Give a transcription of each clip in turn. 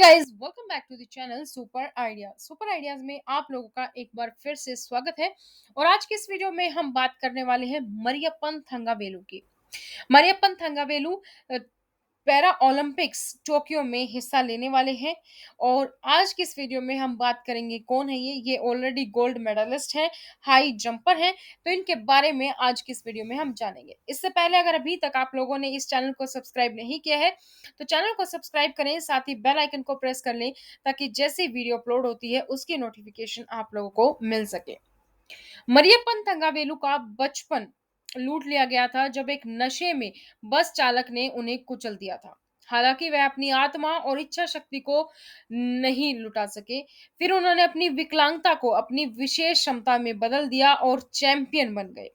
Guys, welcome back to the channel super ideas में आप लोगों का एक बार फिर से स्वागत है। और आज की इस वीडियो में हम बात करने वाले हैं मरियप्पन थंगावेलु की। Mariyappan Thangavelu para Olympics Tokyo में हिस्सा लेने वाले हैं। और आज की इस वीडियो में हम बात करेंगे कौन है ये ऑलरेडी गोल्ड मेडलिस्ट हैं, हाई जंपर हैं। तो इनके बारे में आज की इस वीडियो में हम जानेंगे। इससे पहले अगर अभी तक आप लोगों ने इस चैनल को सब्सक्राइब नहीं किया है तो चैनल को सब्सक्राइब करें, साथ ही बेल आइकन को प्रेस कर लें ताकि जैसे वीडियो अपलोड होती है उसकी नोटिफिकेशन आप लोगों को मिल सके। मरियप्पन थंगावेलु का बचपन लूट लिया गया था जब एक नशे में बस चालक ने उन्हें कुचल दिया था। हालांकि वह अपनी आत्मा और इच्छा शक्ति को नहीं लुटा सके। फिर उन्होंने अपनी विकलांगता को अपनी विशेष क्षमता में बदल दिया और चैंपियन बन गए।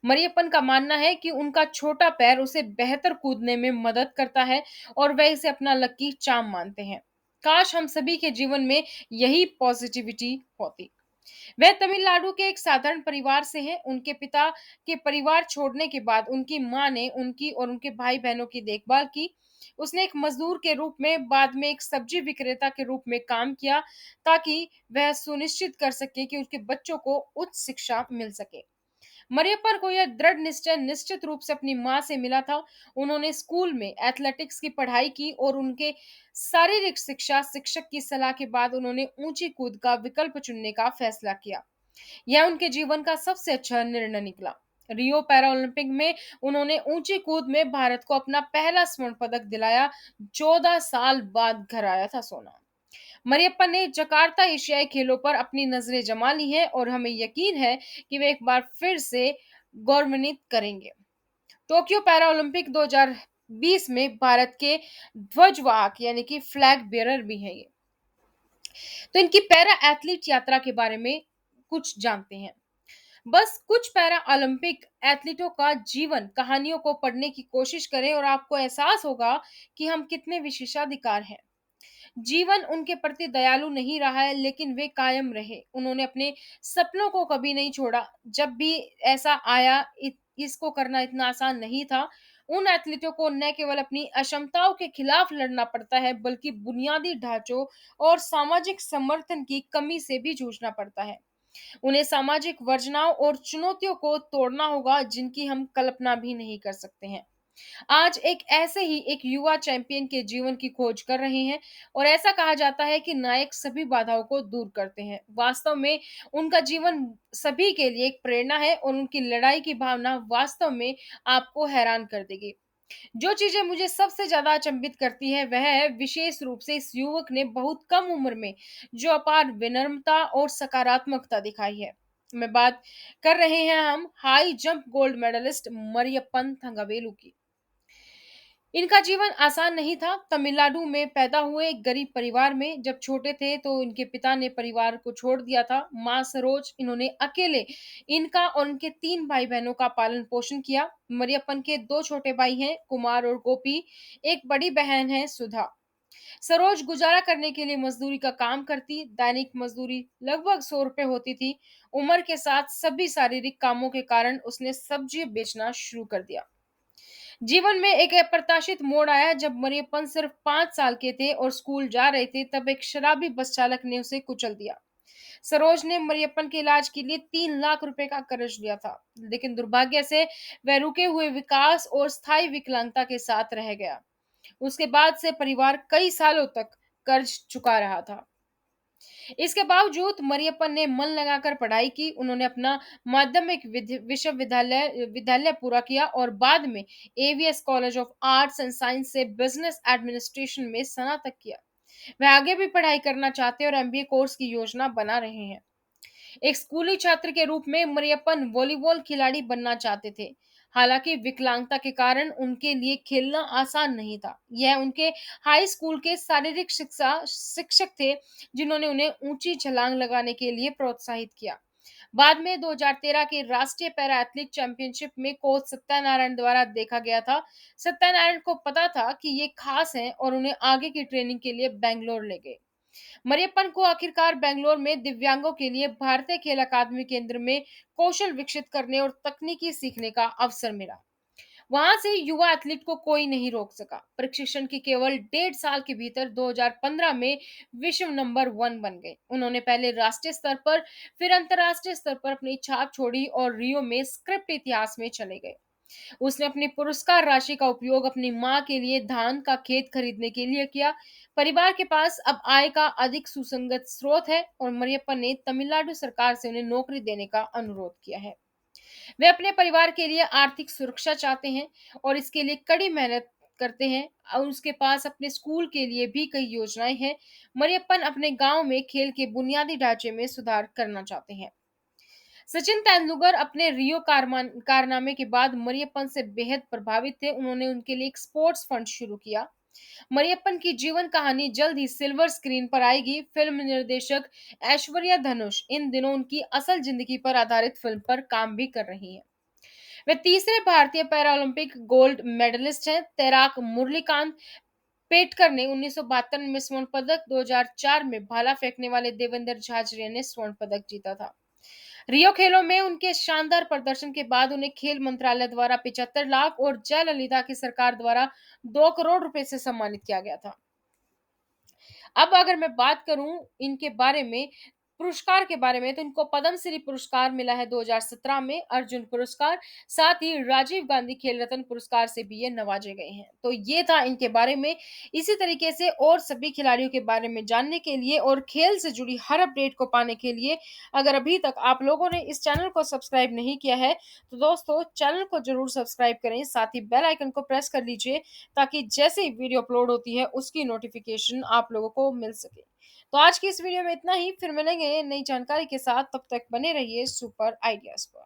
मरियप्पन का मानना है कि उनका छोटा पैर उसे बेहतर कूदने में मदद करता है और वह इसे अपना लकी चार्म मानते हैं। काश हम सभी के जीवन में यही पॉजिटिविटी होती। वह तमिलनाडु के एक साधारण परिवार से हैं। उनके पिता के परिवार छोड़ने के बाद उनकी मां ने उनकी और उनके भाई बहनों की देखभाल की। उसने एक मजदूर के रूप में, बाद में एक सब्जी विक्रेता के रूप में काम किया ताकि वह सुनिश्चित कर सके कि उसके बच्चों को उच्च शिक्षा मिल सके। मरियप्पन को यह दृढ़ निश्चय निश्चित रूप से अपनी मां से मिला था। उन्होंने स्कूल में एथलेटिक्स की पढ़ाई की और उनके शारीरिक शिक्षा शिक्षक की सलाह के बाद उन्होंने ऊंची कूद का विकल्प चुनने का फैसला किया। यह उनके जीवन का सबसे अच्छा निर्णय निकला। रियो पैरा ओलंपिक में उन्होंने ऊंची कूद में भारत को अपना पहला स्वर्ण पदक दिलाया। 14 साल बाद घर आया था सोना। मरियप्पन ने जकार्ता एशियाई खेलों पर अपनी नजरें जमा ली हैं और हमें यकीन है कि वे एक बार फिर से गौरवान्वित करेंगे। टोक्यो पैरा ओलंपिक 2020 में भारत के ध्वजवाहक यानी कि फ्लैग बेयरर भी हैं ये। तो इनकी पैरा एथलीट यात्रा के बारे में कुछ जानते हैं। बस कुछ पैरा ओलंपिक एथलीटों का जीवन कहानियों को पढ़ने की कोशिश करें और आपको एहसास होगा कि हम कितने विशेषाधिकार हैं। जीवन उनके प्रति दयालु नहीं रहा है लेकिन वे कायम रहे। उन्होंने अपने सपनों को कभी नहीं छोड़ा। जब भी ऐसा आया इसको करना इतना आसान नहीं था। उन एथलीटों को न केवल अपनी अक्षमताओं के खिलाफ लड़ना पड़ता है बल्कि बुनियादी ढांचों और सामाजिक समर्थन की कमी से भी जूझना पड़ता है। उन्हें सामाजिक वर्जनाओं और चुनौतियों को तोड़ना होगा जिनकी हम कल्पना भी नहीं कर सकते हैं। आज एक ऐसे ही एक युवा चैंपियन के जीवन की खोज कर रहे हैं। और ऐसा कहा जाता है कि नायक सभी बाधाओं को दूर करते हैं। वास्तव में उनका जीवन सभी के लिए एक प्रेरणा है और उनकी लड़ाई की भावना वास्तव में आपको हैरान कर देगी। जो चीजें मुझे सबसे ज्यादा अचंभित करती है वह है विशेष रूप से इस युवक ने बहुत कम उम्र में जो अपार विनम्रता और सकारात्मकता दिखाई है। मैं बात कर रहे हैं हम high jump gold medalist Mariyappan Thangavelu की। इनका जीवन आसान नहीं था। तमिलनाडु में पैदा हुए एक गरीब परिवार में जब छोटे थे तो इनके पिता ने परिवार को छोड़ दिया था। मां सरोज इन्होंने अकेले इनका और उनके 3 भाई बहनों का पालन पोषण किया। मरियप्पन के 2 छोटे भाई हैं, कुमार और गोपी। एक बड़ी बहन है, सुधा। सरोज गुजारा करने के लिए मजदूरी का काम करती। दैनिक मजदूरी लगभग 100 रुपए होती थी। उम्र के साथ सभी शारीरिक कामों के कारण उसने सब्जी बेचना शुरू कर दिया। जीवन में एक अप्रत्याशित मोड़ आया जब मरियप्पन सिर्फ 5 साल के थे और स्कूल जा रहे थे। तब एक शराबी बस चालक ने उसे कुचल दिया। सरोज ने मरियप्पन के इलाज के लिए 3 लाख रुपए का कर्ज लिया था, लेकिन दुर्भाग्य से वह रुके हुए विकास और स्थायी विकलांगता के साथ रह गया। उसके बाद से परिवार कई सालों तक कर्ज चुका रहा था। इसके बावजूद मरियप्पन ने मन लगाकर पढ़ाई की। उन्होंने अपना माध्यमिक विश्वविद्यालय विद्यालय पूरा किया और बाद में ABS college of arts and science से बिजनेस एडमिनिस्ट्रेशन में स्नातक किया। वह आगे भी पढ़ाई करना चाहते और एमबीए कोर्स की योजना बना रहे हैं। एक स्कूली छात्र के रूप में मरियप्पन वॉलीबॉल खिलाड़ी बनना चाहते थे। हालांकि विकलांगता के कारण उनके लिए खेलना आसान नहीं था। यह उनके हाई स्कूल के शारीरिक शिक्षा शिक्षक थे जिन्होंने उन्हें ऊंची छलांग लगाने के लिए प्रोत्साहित किया। बाद में 2013 के राष्ट्रीय पैरा एथलीट चैंपियनशिप में कोच सत्यानारायण द्वारा देखा गया था। सत्यानारायण को पता था कि ये खास हैं और उन्हें आगे की ट्रेनिंग के लिए बेंगलोर ले गए। मरियप्पन को आखिरकार बेंगलोर में दिव्यांगों के लिए भारतीय खेल अकादमी केंद्र में कौशल विकसित करने और तकनीकी सीखने का अवसर मिला। वहां से युवा एथलीट को कोई नहीं रोक सका। प्रशिक्षण के केवल 1.5 साल के भीतर 2015 में विश्व नंबर 1 बन गए। उन्होंने पहले राष्ट्रीय स्तर पर, फिर अंतर्राष्ट्रीय स्तर पर अपनी छाप छोड़ी और रियो में स्क्रिप्ट इतिहास में चले गए। उसने अपनी पुरस्कार राशि का उपयोग अपनी मां के लिए धान का खेत खरीदने के लिए किया। परिवार के पास अब आय का अधिक सुसंगत स्रोत है और मरियप्पन ने तमिलनाडु सरकार से उन्हें नौकरी देने का अनुरोध किया है। वे अपने परिवार के लिए आर्थिक सुरक्षा चाहते हैं और इसके लिए कड़ी मेहनत करते हैं और उसके पास अपने स्कूल के लिए भी कई योजनाएं हैं। मरियप्पन अपने गांव में खेल के बुनियादी ढांचे में सुधार करना चाहते हैं। सचिन तेंदुलकर अपने रियो कारनामे के बाद मरियप्पन से बेहद प्रभावित थे। उन्होंने उनके लिए एक स्पोर्ट्स फंड शुरू किया। मरियप्पन की जीवन कहानी जल्द ही सिल्वर स्क्रीन पर आएगी। फिल्म निर्देशक ऐश्वर्या धनुष इन दिनों उनकी असल जिंदगी पर आधारित फिल्म पर काम भी कर रही हैं। वे तीसरे भारतीय पैरालंपिक गोल्ड मेडलिस्ट हैं। तैराक मुरलीकांत पेटकर ने 1972 में स्वर्ण पदक, 2004 में भाला फेंकने वाले देवेंद्र झाझरिया ने स्वर्ण पदक जीता था। रियो खेलों में उनके शानदार प्रदर्शन के बाद उन्हें खेल मंत्रालय द्वारा 75 लाख और जयललिता की सरकार द्वारा 2 करोड़ रुपए से सम्मानित किया गया था। अब अगर मैं बात करूं इनके बारे में, पुरस्कार के बारे में, तो इनको पद्मश्री पुरस्कार मिला है 2017 में, अर्जुन पुरस्कार, साथ ही राजीव गांधी खेल रत्न पुरस्कार से भी ये नवाजे गए हैं। तो ये था इनके बारे में। इसी तरीके से और सभी खिलाड़ियों के बारे में जानने के लिए और खेल से जुड़ी हर अपडेट को पाने के लिए, अगर अभी तक आप लोगों ने इस चैनल को सब्सक्राइब नहीं किया है तो दोस्तों चैनल को जरूर सब्सक्राइब करें, साथ ही बेल आइकन को प्रेस कर लीजिए ताकि जैसे ही वीडियो अपलोड होती है उसकी नोटिफिकेशन आप लोगों को मिल सके। तो आज की इस वीडियो में इतना ही, फिर मिलेंगे नई जानकारी के साथ, तब तक बने रहिए सुपर आइडियाज पर।